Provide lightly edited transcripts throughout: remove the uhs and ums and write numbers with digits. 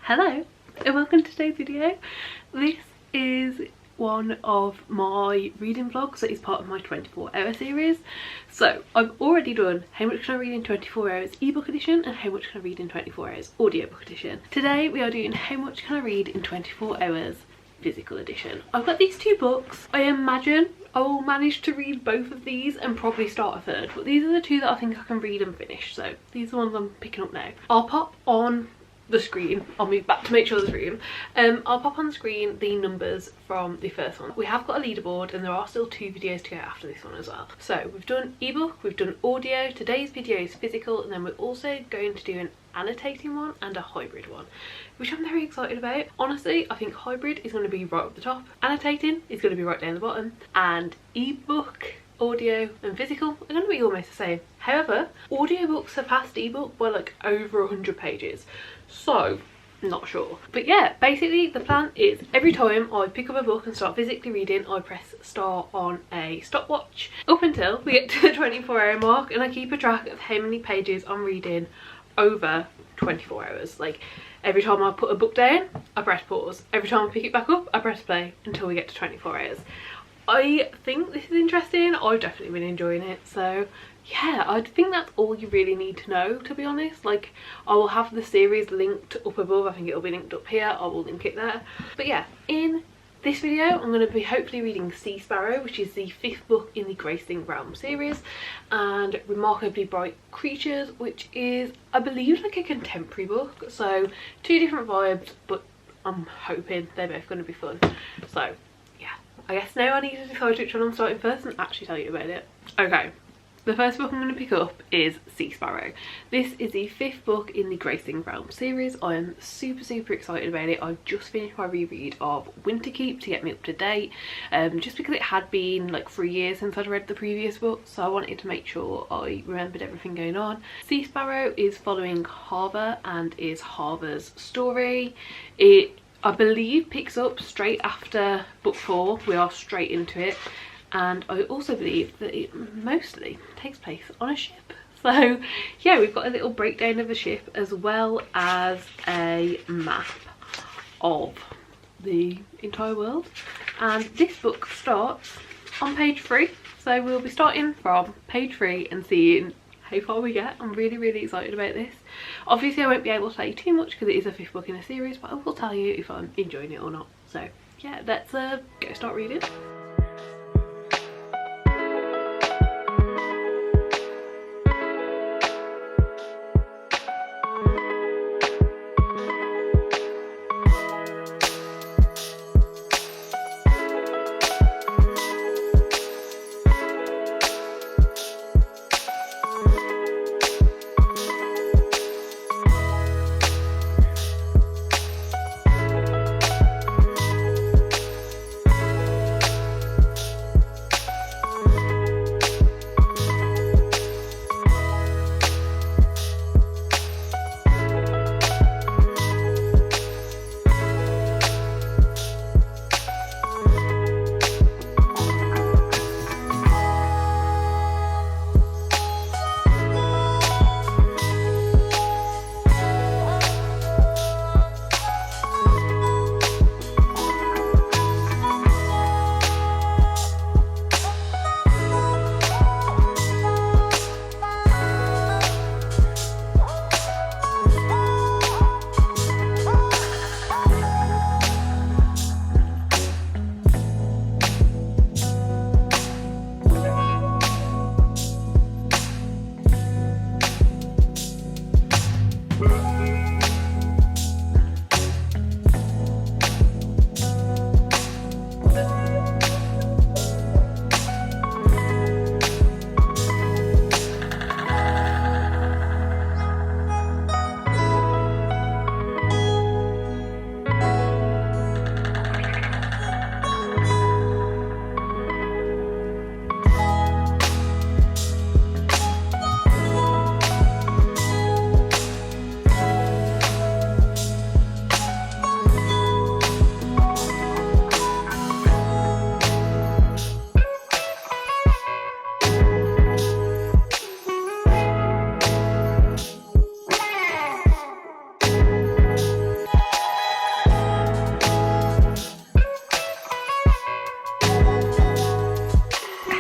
Hello and welcome to today's video. This is one of my reading vlogs that is part of my 24-hour series. So I've already done how much can I read in 24 hours ebook edition and how much can I read in 24 hours audiobook edition. Today we are doing how much can I read in 24 hours physical edition. I've got these two books. I imagine I will manage to read both of these and probably start a third, but these are the two that I think I can read and finish, so these are the ones I'm picking up now. I'll pop on the screen, I'll move back to make sure there's room. I'll pop on the screen the numbers from the first one. We have got a leaderboard and there are still 2 videos to go after this one as well. So we've done ebook, we've done audio, today's video is physical, and then we're also going to do an annotating one and a hybrid one, which I'm very excited about. Honestly, I think hybrid is going to be right up the top, annotating is going to be right down the bottom, and ebook, audio and physical are going to be almost the same. However, audiobooks surpassed ebook by like over 100 pages, so not sure. But yeah, basically the plan is every time I pick up a book and start physically reading, I press start on a stopwatch up until we get to the 24-hour mark, and I keep a track of how many pages I'm reading over 24 hours. Like every time I put a book down, I press pause. Every time I pick it back up, I press play until we get to 24 hours. I think this is interesting. I've definitely been enjoying it, so yeah, I think that's all you really need to know, to be honest. Like, I will have the series linked up above. I think it'll be linked up here. I will link it there. But yeah, in this video I'm going to be hopefully reading Seasparrow, which is the 5th book in the Gracing Realm series, and Remarkably Bright Creatures, which is, I believe, like a contemporary book. So 2 different vibes, but I'm hoping they're both going to be fun. So I guess now I need to decide which one I'm starting first and actually tell you about it. Okay, the first book I'm going to pick up is Seasparrow. This is the 5th book in the Gracing Realm series. I am super excited about it. I've just finished my reread of Winterkeep to get me up to date, just because it had been like 3 years since I'd read the previous book, so I wanted to make sure I remembered everything going on. Seasparrow is following h.eather and is h.eather's story. It, I believe, picks up straight after book 4. We are straight into it, and I also believe that it mostly takes place on a ship. So yeah, we've got a little breakdown of the ship as well as a map of the entire world, and this book starts on page 3, so we'll be starting from page 3 and seeing how far we get. I'm really excited about this. Obviously I won't be able to tell you too much because it is a 5th book in a series, but I will tell you if I'm enjoying it or not. So yeah, let's go start reading.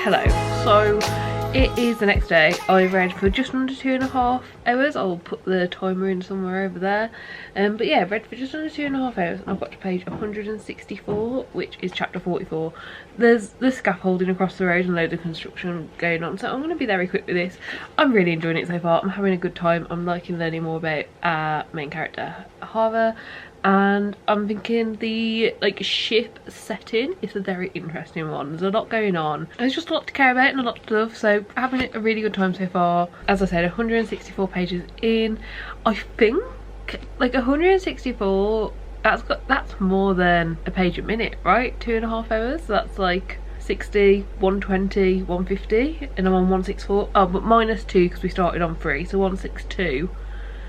Hello. So it is the next day. I read for just under 2.5 hours. I'll put the timer in somewhere over there. But yeah, read for just under 2.5 hours. I've got to page 164, which is chapter 44. There's the scaffolding across the road and loads of construction going on, so I'm going to be very quick with this. I'm really enjoying it so far. I'm having a good time. I'm liking learning more about our main character, h.eather. And I'm thinking the ship setting is a very interesting one. There's a lot going on. There's just a lot to care about and a lot to love. So having a really good time so far. As I said, 164 pages in. I think 164. That's more than a page a minute, right? 2.5 hours. So that's like 60, 120, 150, and I'm on 164. Oh, but -2 because we started on 3, so 162.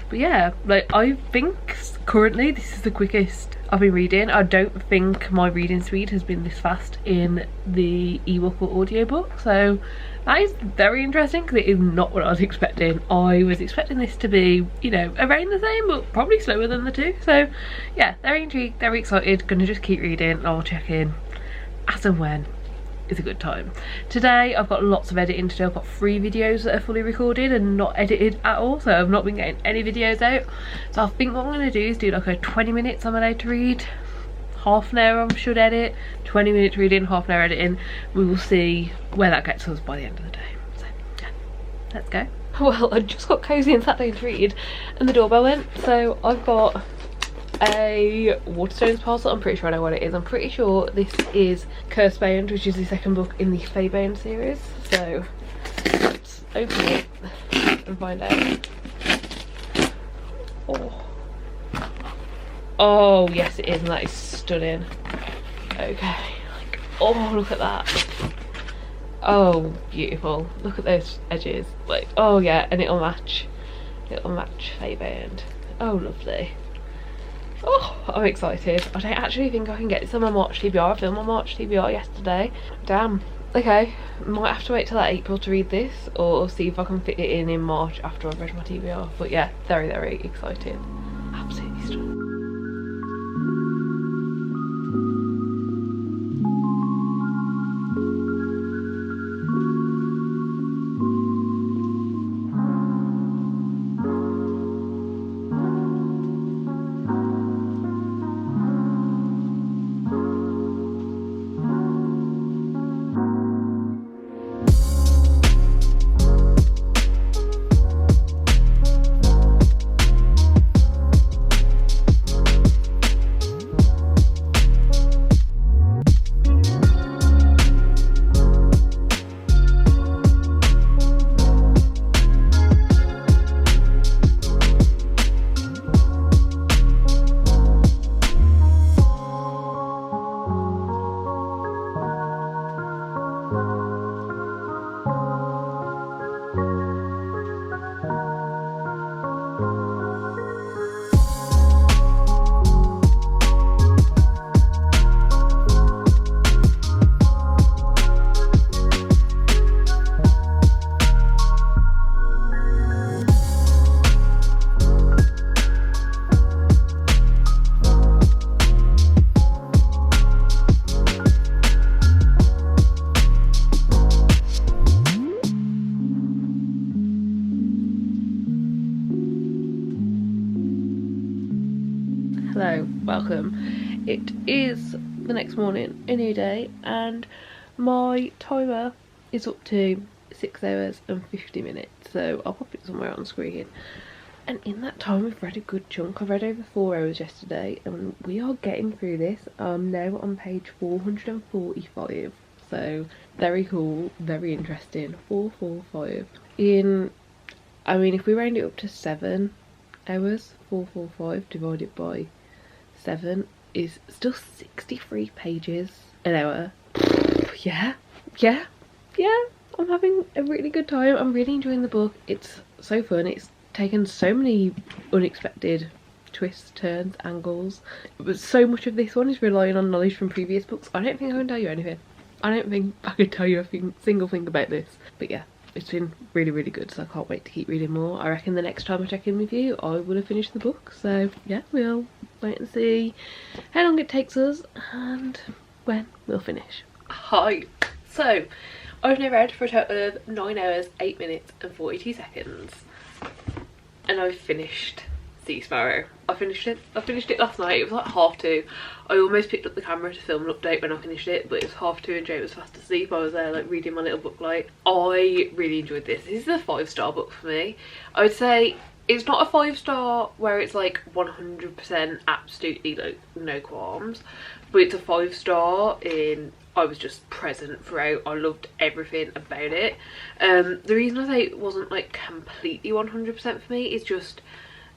But yeah, I think currently this is the quickest I've been reading. I don't think my reading speed has been this fast in the ebook or audiobook, so that is very interesting because it is not what I was expecting. I was expecting this to be, you know, around the same but probably slower than the two. So yeah, very intrigued, very excited, gonna just keep reading. I'll check in as and when is a good time. Today I've got lots of editing to do. I've got 3 videos that are fully recorded and not edited at all, so I've not been getting any videos out. So I think what I'm going to do is do like a 20 minutes I'm allowed to read, half an hour I should edit, 20 minutes reading, half an hour editing. We will see where that gets us by the end of the day. So yeah, let's go. Well, I just got cozy and sat down to read and the doorbell went, so I've got a Waterstones parcel. I'm pretty sure I know what it is. I'm pretty sure this is Cursebound, which is the second book in the Feybound series. So let's open it and find out. Oh yes it is, and that is stunning. Okay, oh look at that. Oh beautiful, look at those edges. Oh yeah, and it'll match Feybound. Oh lovely. Oh, I'm excited. I don't actually think I can get this on my March TBR. I filmed my March TBR yesterday. Damn. Okay, might have to wait till April to read this, or see if I can fit it in March after I've read my TBR. But yeah, very, very excited. Absolutely stunning. Hello, welcome. It is the next morning, a new day, and my timer is up to 6 hours and 50 minutes, so I'll pop it somewhere on screen. And in that time we've read a good chunk. I've read over 4 hours yesterday and we are getting through this. I'm now on page 445, so very cool, very interesting. 445 I mean if we round it up to 7 hours, 445 divided by 7 is still 63 pages an hour. Yeah, I'm having a really good time. I'm really enjoying the book. It's so fun. It's taken so many unexpected twists, turns, angles, but so much of this one is relying on knowledge from previous books. I don't think I can tell you anything. I don't think I could tell you a single thing about this, but yeah, it's been really, really good, so I can't wait to keep reading more. I reckon the next time I check in with you, I will have finished the book, so yeah, we'll wait and see how long it takes us and when we'll finish. Hi. So, I've now read for a total of 9 hours, 8 minutes and 42 seconds. And I've finished Seasparrow. I finished it last night. It was like 2:30. I almost picked up the camera to film an update when I finished it, but it was 2:30 and Jay was fast asleep. I was there like reading my little book light. I really enjoyed this. This is a 5-star book for me. I would say it's not a 5-star where it's like 100% absolutely like no qualms, but it's a 5-star in I was just present throughout. I loved everything about it. The reason I say it wasn't like completely 100% for me is just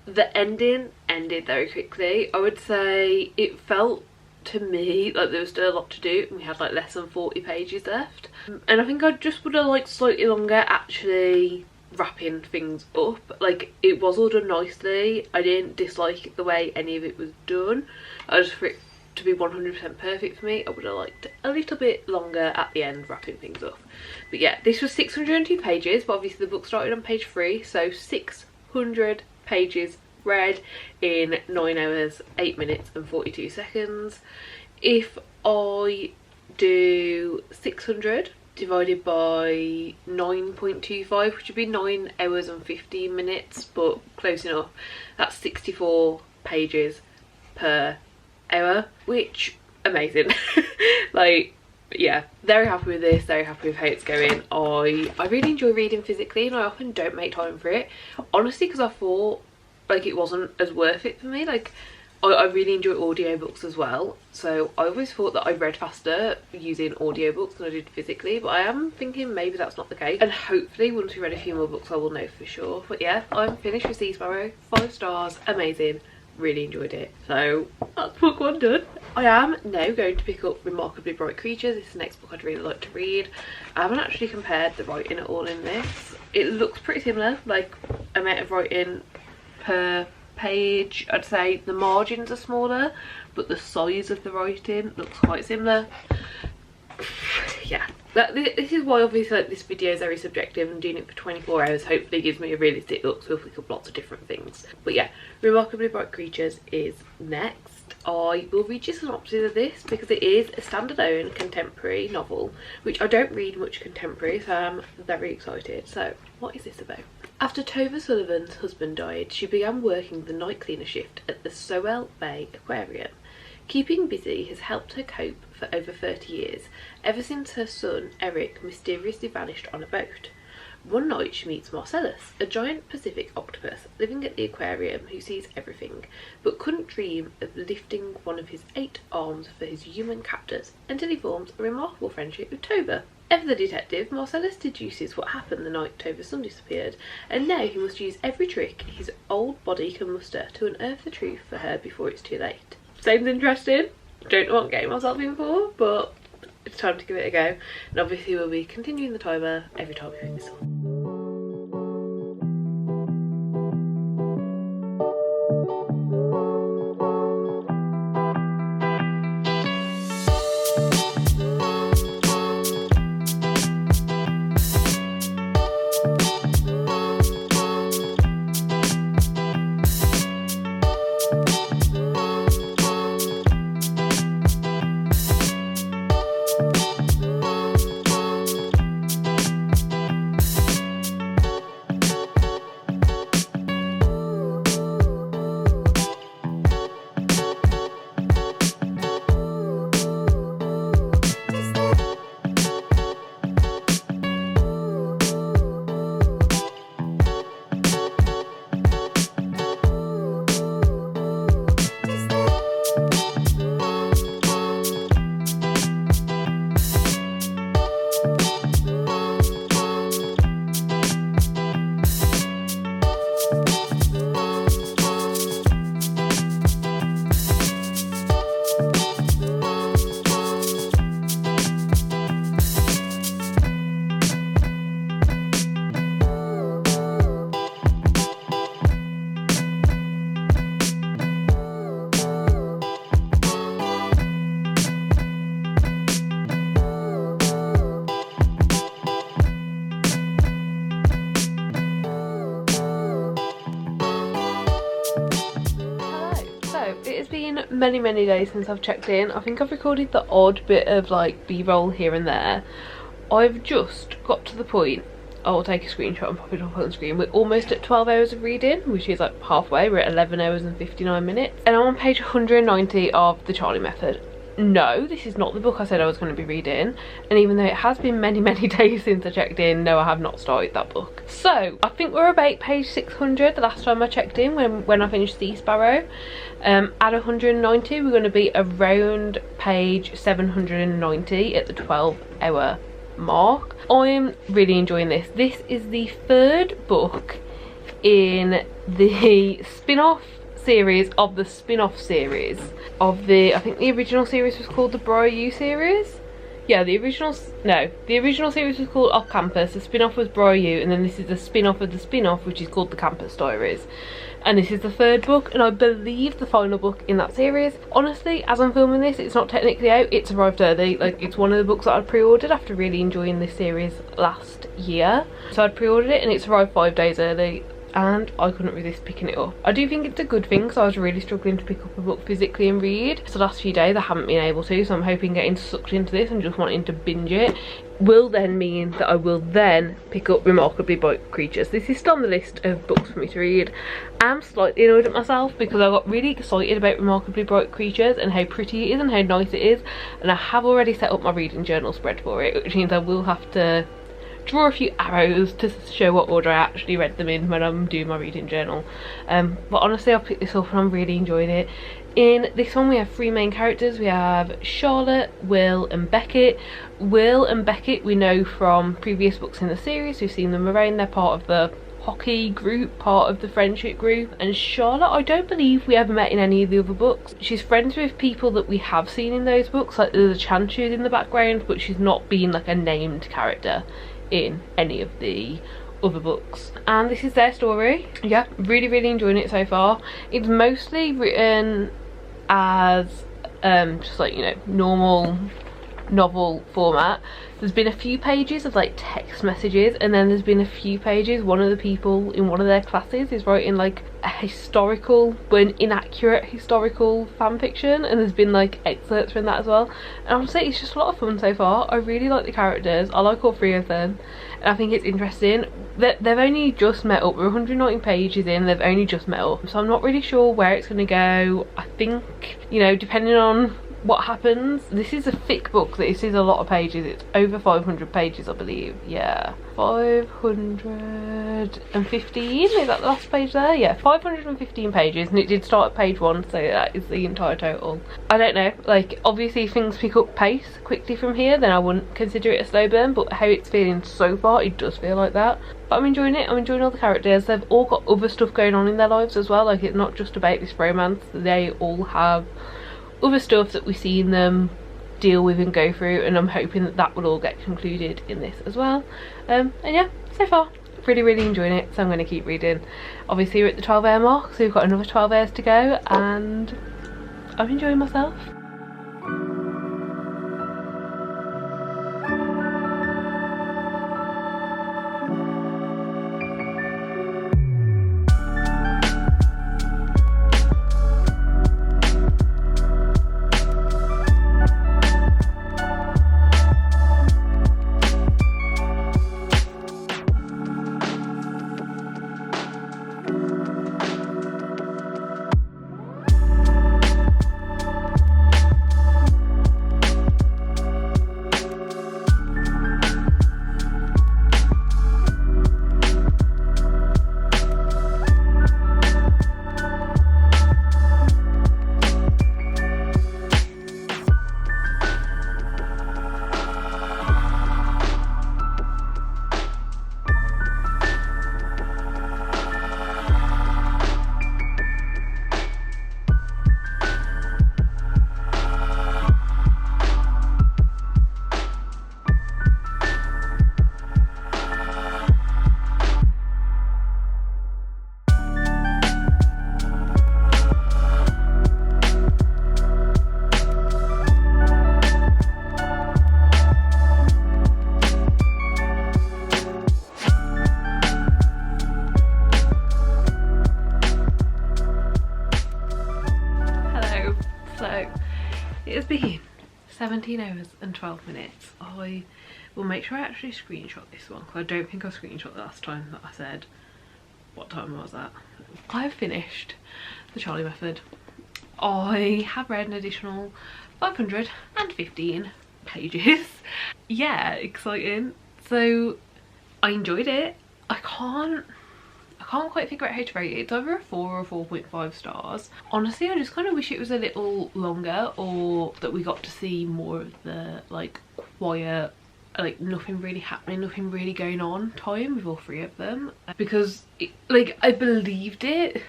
the ending ended very quickly. I would say it felt to me like there was still a lot to do and we had like less than 40 pages left. And I think I just would have liked slightly longer actually wrapping things up. Like, it was all done nicely. I didn't dislike the way any of it was done. I just for it to be 100% perfect for me, I would have liked a little bit longer at the end wrapping things up. But yeah, this was 602 pages, but obviously the book started on page 3, so 600 pages read in 9 hours, 8 minutes and 42 seconds. If I do 600 divided by 9.25, which would be 9 hours and 15 minutes, but close enough, that's 64 pages per hour, which amazing. Like, yeah, very happy with this, very happy with how it's going. I really enjoy reading physically and I often don't make time for it, honestly, because I thought like it wasn't as worth it for me. Like, I really enjoy audiobooks as well, so I always thought that I read faster using audiobooks than I did physically, but I am thinking maybe that's not the case, and hopefully once we read a few more books I will know for sure. But yeah, I'm finished with Seasparrow. 5 stars, amazing, really enjoyed it. So that's book 1 done. I am now going to pick up Remarkably Bright Creatures. This is the next book I'd really like to read. I haven't actually compared the writing at all in this. It looks pretty similar, like amount of writing per page. I'd say the margins are smaller, but the size of the writing looks quite similar. Yeah, this is why obviously like this video is very subjective, and doing it for 24 hours hopefully gives me a realistic look, so we'll pick up lots of different things. But yeah, Remarkably Bright Creatures is next. I will read you a synopsis of this because it is a standalone contemporary novel, which I don't read much contemporary, so I'm very excited. So what is this about? After Tova Sullivan's husband died, she began working the night cleaner shift at the Sowell Bay Aquarium. Keeping busy has helped her cope for over 30 years, ever since her son Eric mysteriously vanished on a boat. One night she meets Marcellus, a giant Pacific octopus living at the aquarium who sees everything, but couldn't dream of lifting one of his 8 arms for his human captors, until he forms a remarkable friendship with Tova. Ever the detective, Marcellus deduces what happened the night Tova's son disappeared, and now he must use every trick his old body can muster to unearth the truth for her before it's too late. Sounds interesting. Don't know what I'm getting myself in for, but it's time to give it a go. And obviously we'll be continuing the timer every time we pick this up. Many days since I've checked in. I think I've recorded the odd bit of like b-roll here and there, I've just got to the point, I will take a screenshot and pop it up on the screen. We're almost at 12 hours of reading, which is like halfway. We're at 11 hours and 59 minutes. And I'm on page 190 of The Charlie Method. No, this is not the book I said I was going to be reading. And even though it has been many, many days since I checked in, no, I have not started that book. So, I think we're about page 600 the last time I checked in when I finished Seasparrow. At 190, we're going to be around page 790 at the 12-hour mark. I'm really enjoying this. This is the third book in the spin-off series of the spin-off series of the, I think the original series was called the Briar series. Yeah, the original series was called Off Campus, the spin-off was Briar, and then this is the spin-off of the spin-off, which is called the Campus Diaries. And this is the third book, and I believe the final book in that series. Honestly, as I'm filming this, it's not technically out, it's arrived early. Like, it's one of the books that I pre-ordered after really enjoying this series last year. So I'd pre-ordered it and it's arrived 5 days early, and I couldn't resist picking it up. I do think it's a good thing, because I was really struggling to pick up a book physically and read. So the last few days I haven't been able to, so I'm hoping getting sucked into this and just wanting to binge it will then mean that I will then pick up Remarkably Bright Creatures. This is still on the list of books for me to read. I'm slightly annoyed at myself because I got really excited about Remarkably Bright Creatures and how pretty it is and how nice it is, and I have already set up my reading journal spread for it, which means I will have to draw a few arrows to show what order I actually read them in when I'm doing my reading journal. But honestly, I've picked this up and I'm really enjoying it. In this one we have 3 main characters. We have Charlotte, Will and Beckett. Will and Beckett we know from previous books in the series. We've seen them around. They're part of the hockey group, part of the friendship group. And Charlotte, I don't believe we ever met in any of the other books. She's friends with people that we have seen in those books, like there's a Chanchu in the background, but she's not been like a named character in any of the other books. And this is their story. Yeah, really enjoying it so far. It's mostly written as just like, you know, normal novel format. There's been a few pages of like text messages, and then there's been a few pages, one of the people in one of their classes is writing like a historical but an inaccurate historical fan fiction, and there's been like excerpts from that as well. And honestly, it's just a lot of fun so far. I really like the characters. I like all 3 of them, and I think it's interesting that they've only just met up. We're 119 pages in, they've only just met up, so I'm not really sure where it's going to go. I think, you know, depending on what happens. This is a thick book. This is a lot of pages. It's over 500 pages, I believe. Yeah, 515. Is that the last page there? Yeah, 515 pages, and it did start at page 1, so that is the entire total. I don't know, like obviously if things pick up pace quickly from here, then I wouldn't consider it a slow burn, but how it's feeling so far, it does feel like that. But I'm enjoying it. I'm enjoying all the characters. They've all got other stuff going on in their lives as well. Like, it's not just about this romance. They all have other stuff that we've seen them deal with and go through, and I'm hoping that that will all get concluded in this as well. And yeah, so far really enjoying it, so I'm going to keep reading. Obviously we're at the 12-hour mark, so we've got another 12 hours to go, and I'm enjoying myself. 17 hours and 12 minutes. I will make sure I actually screenshot this one, because I don't think I screenshot the last time that I said what time was that. I've finished the Charlie Method. I have read an additional 515 pages. Yeah, exciting. So I enjoyed it. I can't quite figure out how to rate it. It's either a 4 or 4.5 stars. Honestly, I just kind of wish it was a little longer, or that we got to see more of the like quiet, like nothing really happening, nothing really going on time with all three of them, because like I believed it,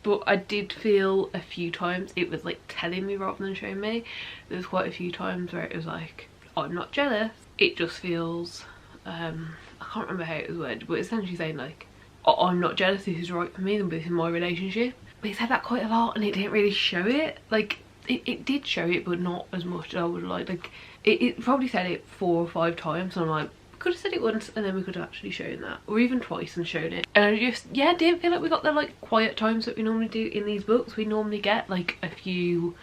but I did feel a few times it was like telling me rather than showing me. There was quite a few times where it was like, I'm not jealous. It just feels I can't remember how it was worded, but essentially saying like, I'm not jealous, this is right for me, but this is my relationship. But he said that quite a lot and it didn't really show it. Like it did show it, but not as much as I would like it probably said it 4 or 5 times, and I'm like, we could have said it once and then we could have actually shown that, or even twice and shown it. And I just, yeah, didn't feel like we got the like quiet times that we normally do in these books. We normally get like a few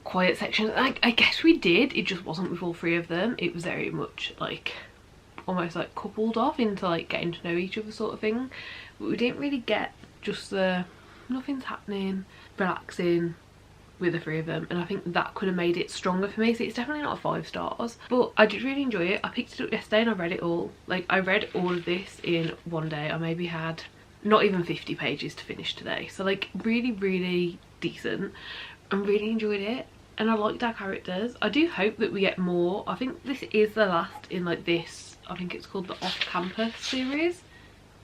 quiet sections. I guess we did, it just wasn't with all three of them. It was very much like almost like coupled off into like getting to know each other sort of thing, but we didn't really get just the nothing's happening, relaxing with the three of them. And I think that could have made it stronger for me. So it's definitely not a 5 stars, but I did really enjoy it. I picked it up yesterday and I read it all. Like I read all of this in one day. I maybe had not even 50 pages to finish today, so like really decent, and really enjoyed it. And I liked our characters. I do hope that we get more. I think this is the last in like this, I think it's called the Off-Campus series,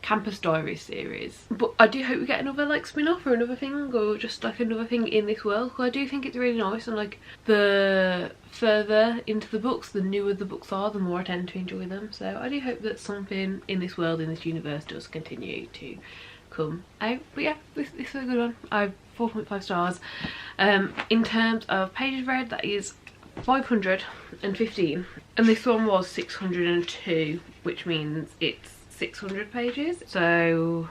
Campus Diaries series. But I do hope we get another like spin-off or another thing, or just like another thing in this world, because I do think it's really nice. And like the further into the books, the newer the books are, the more I tend to enjoy them. So I do hope that something in this world, in this universe, does continue to come out. But yeah, this is a good one. I've 4.5 stars. In terms of pages read, that is 515, and this one was 602, which means it's 600 pages. So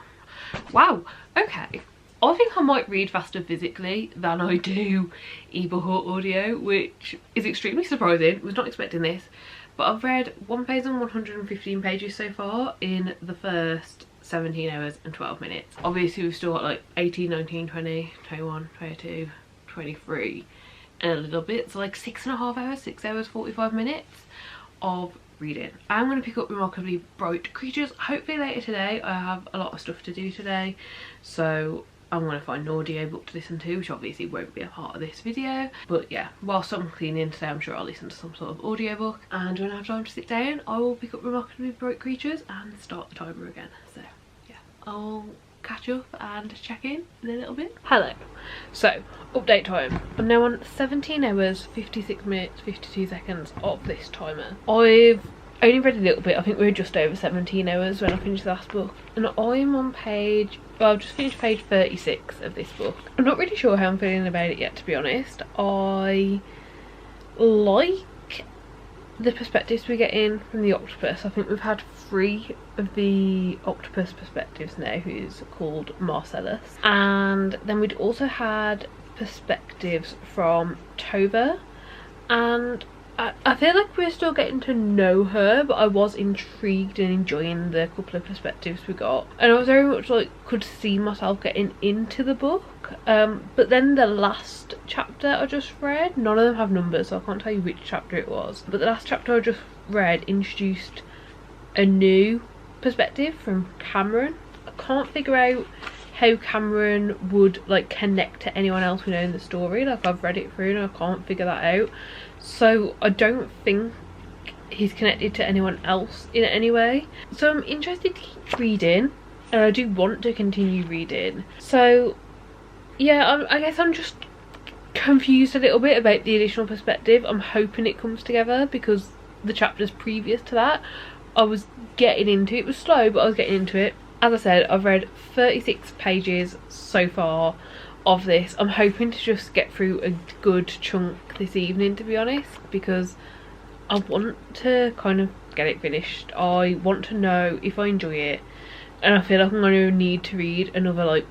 wow, okay, I think I might read faster physically than I do ebook or audio, which is extremely surprising. I was not expecting this, but I've read 1,115 pages so far in the first 17 hours and 12 minutes. Obviously we've still got like 18, 19, 20, 21, 22, 23 and a little bit, so like 6.5 hours, 6 hours 45 minutes of reading. I'm going to pick up Remarkably Bright Creatures hopefully later today. I have a lot of stuff to do today, so I'm going to find an audiobook to listen to, which obviously won't be a part of this video. But yeah, whilst I'm cleaning today, I'm sure I'll listen to some sort of audiobook, and when I have time to sit down I will pick up Remarkably Bright Creatures and start the timer again. So yeah, I'll catch up and check in a little bit. Hello, so update time. I'm now on 17 hours 56 minutes 52 seconds of this timer. I've only read a little bit. I think we were just over 17 hours when I finished the last book, and I'm on page, well, I've just finished page 36 of this book. I'm not really sure how I'm feeling about it yet, to be honest. I like the perspectives we get in from the octopus. I think we've had 3 of the octopus perspectives now, who's called Marcellus, and then we'd also had perspectives from Tova, and I feel like we're still getting to know her, but I was intrigued and enjoying the couple of perspectives we got, and I was very much like could see myself getting into the book. But then the last chapter I just read, none of them have numbers so I can't tell you which chapter it was, but the last chapter I just read introduced a new perspective from Cameron. I can't figure out how Cameron would like connect to anyone else we know in the story. Like I've read it through and I can't figure that out, so I don't think he's connected to anyone else in any way. So I'm interested to keep reading, and I do want to continue reading. So yeah, I guess I'm just confused a little bit about the additional perspective. I'm hoping it comes together, because the chapters previous to that I was getting into. It was slow, but I was getting into it. As I said, I've read 36 pages so far of this. I'm hoping to just get through a good chunk this evening, to be honest, because I want to kind of get it finished. I want to know if I enjoy it, and I feel like I'm going to need to read another like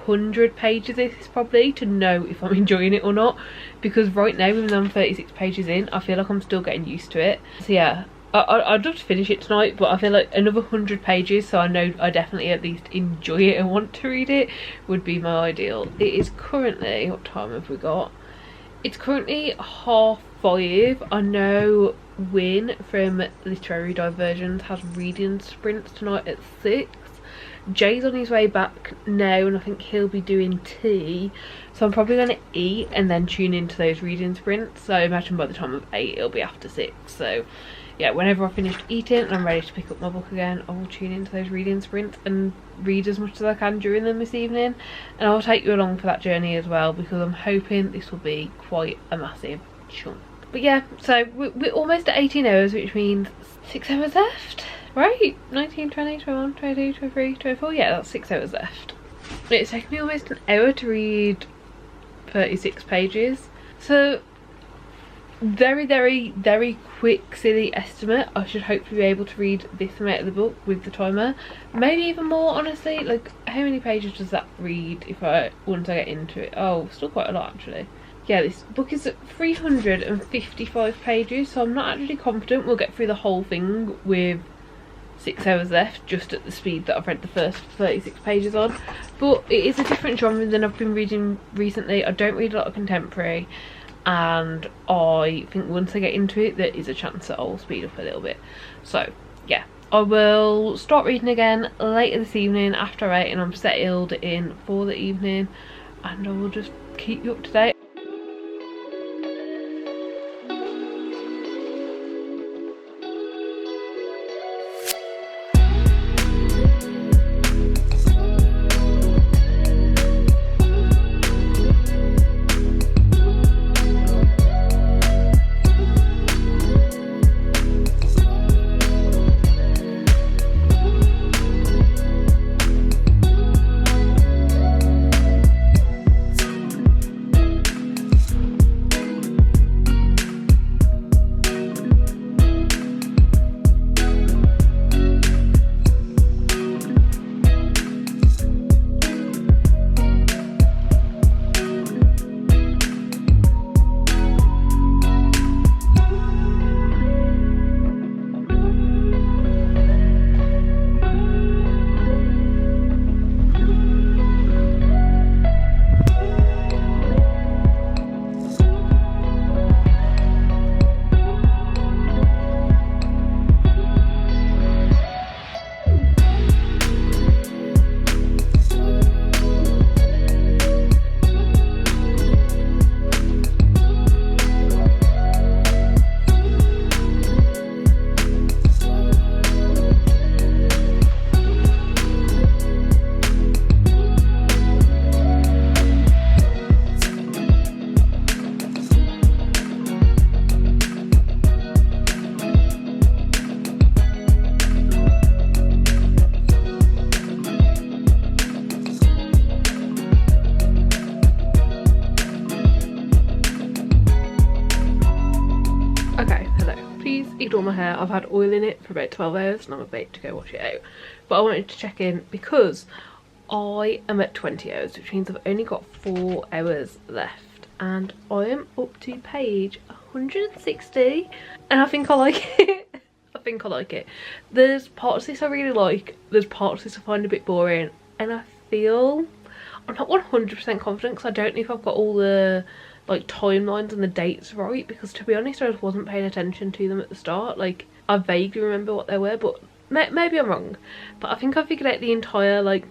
100 pages of this probably to know if I'm enjoying it or not, because right now, even though I'm 36 pages in, I feel like I'm still getting used to it. So yeah, I'd love to finish it tonight, but I feel like another 100 pages, so I know I definitely at least enjoy it and want to read it, would be my ideal. It is currently, what time have we got? It's currently 5:30. I know Win from Literary Diversions has reading sprints tonight at 6. Jay's on his way back now and I think he'll be doing tea, so I'm probably going to eat and then tune into those reading sprints. So imagine by the time of 8 it'll be after 6. So yeah, whenever I've finished eating and I'm ready to pick up my book again, I will tune into those reading sprints and read as much as I can during them this evening, and I'll take you along for that journey as well, because I'm hoping this will be quite a massive chunk. But yeah, so we're almost at 18 hours, which means 6 hours left, right? 19, 20, 21, 22, 23, 24, yeah, that's 6 hours left. It's taken me almost an hour to read 36 pages, so very quick silly estimate, I should hopefully be able to read this amount of the book with the timer, maybe even more, honestly. Like, how many pages does that read if once I get into it? Oh, still quite a lot actually. Yeah, this book is at 355 pages, so I'm not actually confident we'll get through the whole thing with 6 hours left, just at the speed that I've read the first 36 pages on. But it is a different genre than I've been reading recently. I don't read a lot of contemporary, and I think once I get into it there is a chance that I'll speed up a little bit. So yeah, I will start reading again later this evening after 8 and I'm settled in for the evening, and I will just keep you up to date. Ignore my hair. I've had oil in it for about 12 hours and I'm about to go wash it out, but I wanted to check in because I am at 20 hours, which means I've only got 4 hours left and I am up to page 160 and I think I like it. I think I like it. There's parts of this I really like, there's parts of this I find a bit boring, and I feel I'm not 100% confident because I don't know if I've got all the like timelines and the dates right, because to be honest I just wasn't paying attention to them at the start. Like, I vaguely remember what they were, but maybe I'm wrong, but I think I figured out the entire like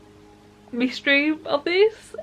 mystery of this.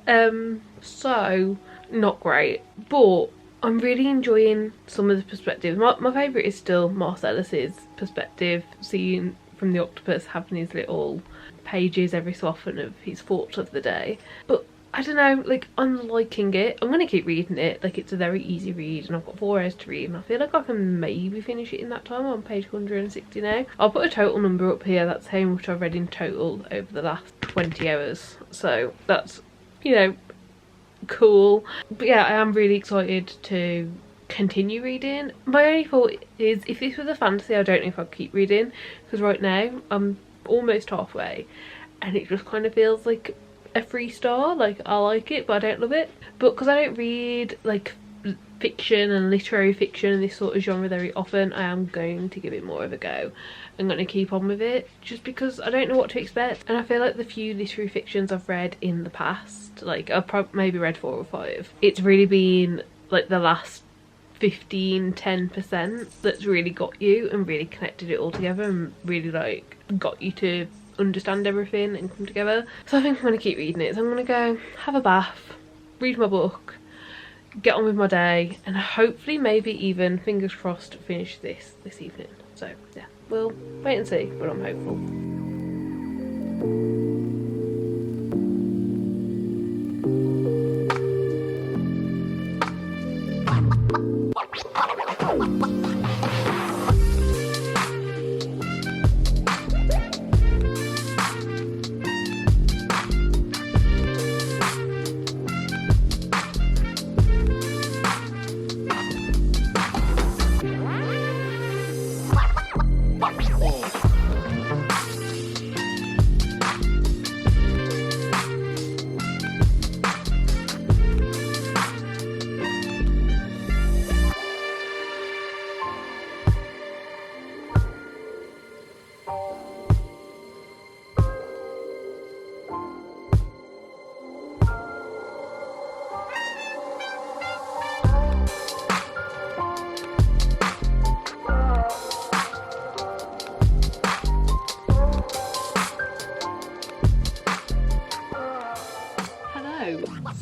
So not great, but I'm really enjoying some of the perspectives. My favourite is still Marcellus's perspective, seeing from the octopus having his little pages every so often of his thoughts of the day. But I don't know, like, I'm liking it. I'm gonna keep reading it. Like, it's a very easy read and I've got 4 hours to read and I feel like I can maybe finish it in that time. I'm on page 160 now. I'll put a total number up here. That's how much I've read in total over the last 20 hours. So that's, you know, cool. But yeah, I am really excited to continue reading. My only thought is if this was a fantasy, I don't know if I'd keep reading, because right now I'm almost halfway and it just kind of feels like a 3-star. Like, I like it, but I don't love it. But because I don't read like fiction and literary fiction and this sort of genre very often, I am going to give it more of a go. I'm going to keep on with it just because I don't know what to expect, and I feel like the few literary fictions I've read in the past, like I've maybe read 4 or 5, it's really been like the last 15-10% that's really got you and really connected it all together and really like got you to understand everything and come together. So I think I'm going to keep reading it. So I'm going to go have a bath, read my book, get on with my day, and hopefully maybe even, fingers crossed, finish this evening. So yeah, we'll wait and see, but I'm hopeful.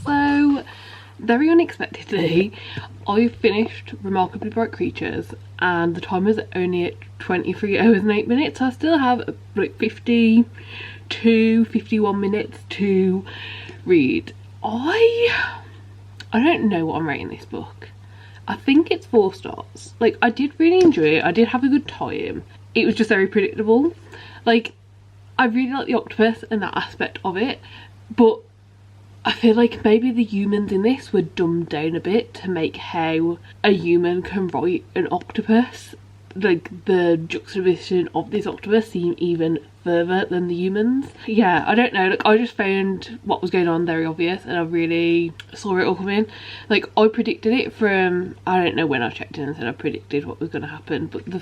So very unexpectedly I finished Remarkably Bright Creatures and the time is only at 23 hours and 8 minutes. So I still have like 51 minutes to read. I don't know what I'm rating this book. I think it's 4 stars. Like, I did really enjoy it. I did have a good time. It was just very predictable. Like, I really like the octopus and that aspect of it, but I feel like maybe the humans in this were dumbed down a bit to make how a human can write an octopus. Like, the juxtaposition of this octopus seem even further than the humans. Yeah, I don't know, like, I just found what was going on very obvious and I really saw it all coming. Like, I predicted it from, I don't know when I checked in and said I predicted what was going to happen, but the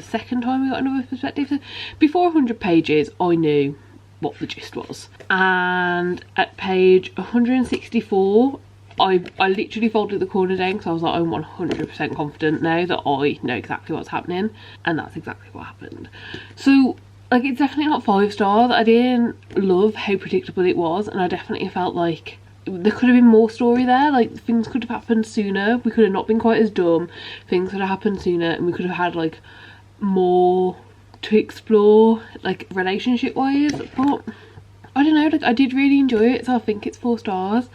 second time we got another perspective, so before 100 pages I knew what the gist was. And at page 164 I literally folded the corner down because I was like, I'm 100% confident now that I know exactly what's happening, and that's exactly what happened. So like, it's definitely not 5 stars. I didn't love how predictable it was, and I definitely felt like there could have been more story there. Like, things could have happened sooner, we could have not been quite as dumb, things could have happened sooner, and we could have had like more to explore, like relationship wise. But I don't know, like, I did really enjoy it, so I think it's 4 stars.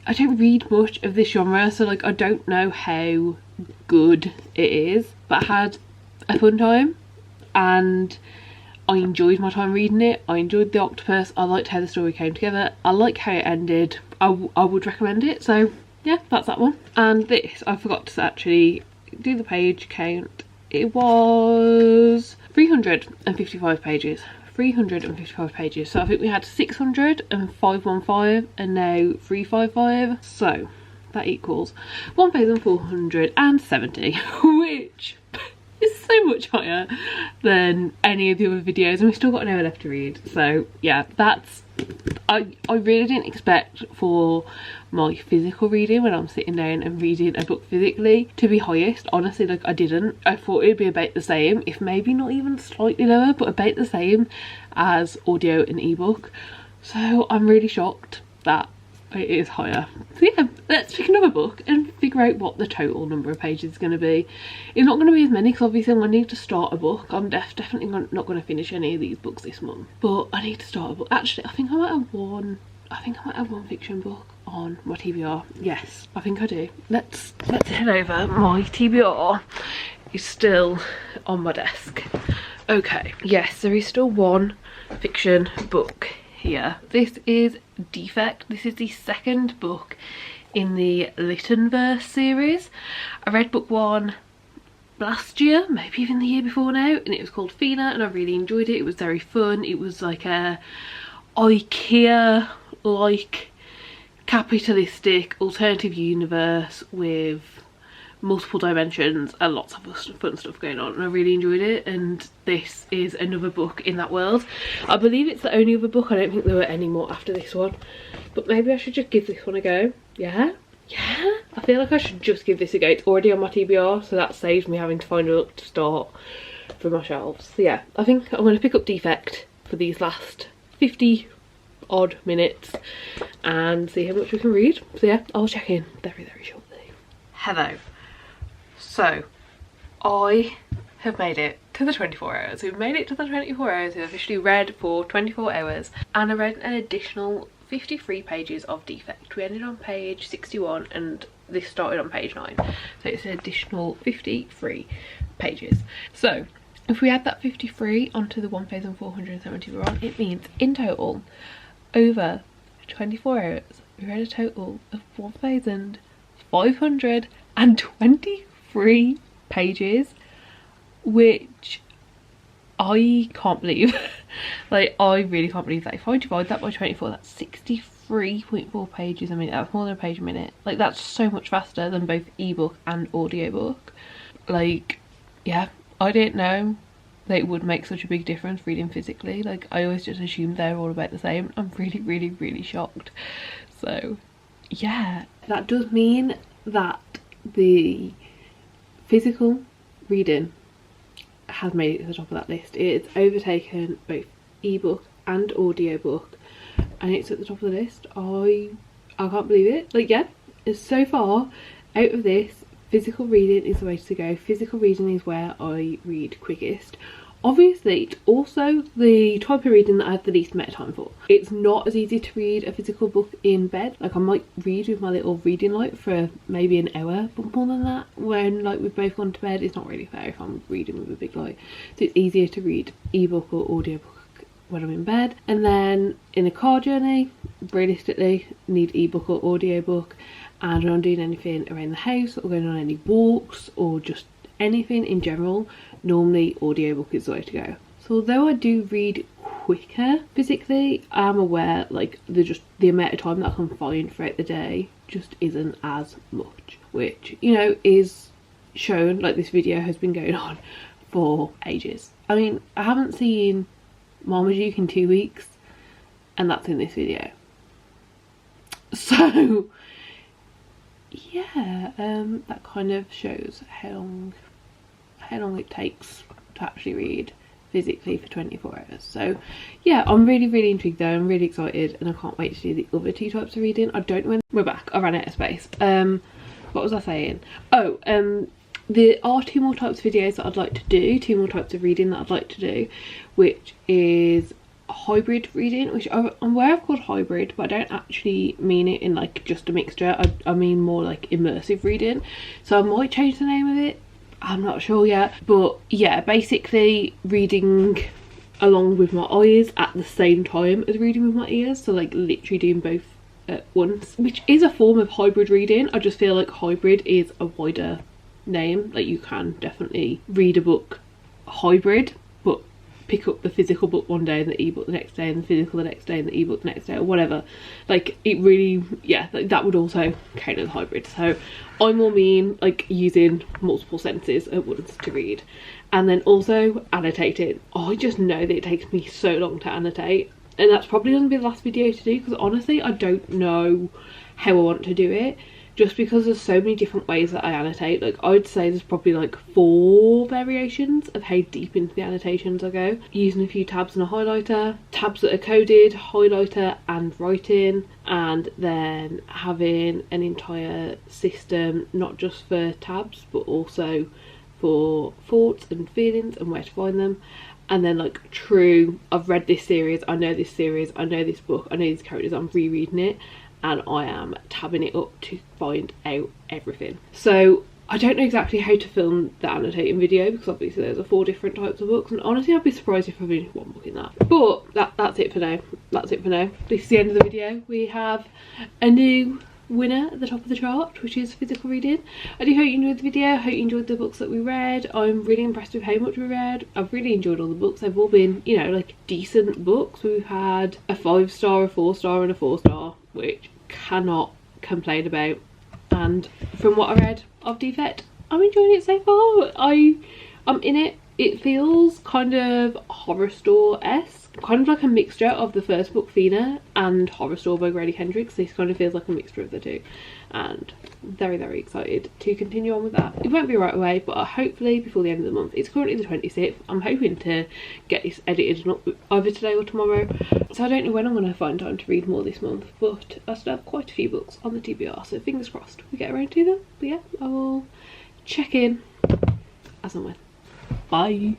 I don't read much of this genre, so like, I don't know how good it is, but I had a fun time and I enjoyed my time reading it. I enjoyed the octopus, I liked how the story came together, I like how it ended. I would recommend it. So yeah, that's that one. And this, I forgot to actually do the page count. It was 355 pages. 355 pages. So I think we had 600 and 515 and now 355. So that equals 1,470, which is so much higher than any of the other videos, and we've still got an hour left to read. So yeah, that's, I really didn't expect for my physical reading, when I'm sitting down and reading a book physically, to be highest. Honestly, like, I didn't. I thought it'd be about the same, if maybe not even slightly lower, but about the same as audio and ebook. So I'm really shocked that it is higher. So yeah, let's pick another book and figure out what the total number of pages is going to be. It's not going to be as many because obviously I'm going to need to start a book. I'm definitely not going to finish any of these books this month, but I need to start a book. Actually, I think I might have one fiction book on my TBR. Yes, I think I do. Let's head over. My TBR is still on my desk. Okay, yes, there is still one fiction book here. This is Defekt. This is the second book in the Littenverse series. I read book 1 last year, maybe even the year before now, and it was called Fina, and I really enjoyed it. It was very fun. It was like a IKEA like capitalistic alternative universe with multiple dimensions and lots of fun stuff going on, and I really enjoyed it, and this is another book in that world. I believe it's the only other book. I don't think there were any more after this one, but maybe I should just give this one a go. Yeah, I feel like I should just give this a go. It's already on my TBR, so that saves me having to find a book to start from my shelves. So yeah, I think I'm going to pick up Defekt for these last 50 odd minutes and see how much we can read. So yeah, I'll check in very shortly. Hello. So I have made it to the 24 hours. We've made it to the 24 hours. We've officially read for 24 hours, and I read an additional 53 pages of Defekt. We ended on page 61 and this started on page 9, so it's an additional 53 pages. So if we add that 53 onto the 1470 we're on, it means in total over 24 hours we read a total of 1523 pages, which I can't believe. Like, I really can't believe that. If I divide that by 24, that's 63.4 pages a minute. That's more than a page a minute. Like, that's so much faster than both ebook and audiobook. Like, yeah, I didn't know that it would make such a big difference reading physically. Like, I always just assumed they're all about the same. I'm really shocked. So yeah, that does mean that the physical reading has made it to the top of that list. It's overtaken both ebook and audiobook, and it's at the top of the list. I can't believe it. Like, yeah, so far out of this, physical reading is the way to go. Physical reading is where I read quickest. Obviously, it's also the type of reading that I have the least amount of time for. It's not as easy to read a physical book in bed. Like, I might read with my little reading light for maybe an hour, but more than that, when like we've both gone to bed, it's not really fair if I'm reading with a big light. So it's easier to read ebook or audiobook when I'm in bed. And then in a car journey, realistically, need ebook or audiobook. And when I'm doing anything around the house or going on any walks or just anything in general, normally audiobook is the way to go. So although I do read quicker physically, I am aware like the amount of time that I can find throughout the day just isn't as much, which, you know, is shown. Like, this video has been going on for ages. I mean, I haven't seen Marmaduke in 2 weeks, and that's in this video. So yeah, that kind of shows how long it takes to actually read physically for 24 hours. So yeah, I'm really intrigued though. I'm really excited, and I can't wait to do the other two types of reading. I don't know when we're back. I ran out of space. What was I saying? Oh, there are two more types of videos that I'd like to do, two more types of reading that I'd like to do, which is hybrid reading, which I'm aware I've called hybrid, but I don't actually mean it in like just a mixture. I mean more like immersive reading. So I might change the name of it. I'm not sure yet, but yeah, basically reading along with my eyes at the same time as reading with my ears. So like literally doing both at once, which is a form of hybrid reading. I just feel like hybrid is a wider name. Like, you can definitely read a book hybrid, but pick up the physical book one day and the ebook the next day, and the physical the next day and the ebook the next day, or whatever. Like, it really, yeah, like that would also count as hybrid. So I more mean like using multiple senses at once to read. And then also annotating. I just know that it takes me so long to annotate, and that's probably going to be the last video to do, because honestly I don't know how I want to do it, just because there's so many different ways that I annotate. Like, I would say there's probably like 4 variations of how deep into the annotations I go. Using a few tabs and a highlighter, tabs that are coded, highlighter and writing, and then having an entire system not just for tabs but also for thoughts and feelings and where to find them. And then like true, I've read this series, I know this series, I know this book, I know these characters, I'm rereading it, and I am tabbing it up to find out everything. So I don't know exactly how to film the annotating video, because obviously there's 4 different types of books, and honestly I'd be surprised if I've only one book in that. But that's it for now. That's it for now. This is the end of the video. We have a new winner at the top of the chart, which is physical reading. I do hope you enjoyed the video. I hope you enjoyed the books that we read. I'm really impressed with how much we read. I've really enjoyed all the books. They've all been, you know, like decent books. We've had a 5-star, a 4-star and a 4-star, which cannot complain about. And from what I read of Defekt, I'm enjoying it so far. I'm in it. It feels kind of horror store-esque, kind of like a mixture of the first book, Fina, and Horror Store by Grady Hendrix. This kind of feels like a mixture of the two, and very, very excited to continue on with that. It won't be right away, but hopefully before the end of the month. It's currently the 26th. I'm hoping to get this edited and up either today or tomorrow, so I don't know when I'm going to find time to read more this month, but I still have quite a few books on the TBR, so fingers crossed we get around to them. But yeah, I will check in as and when. Bye.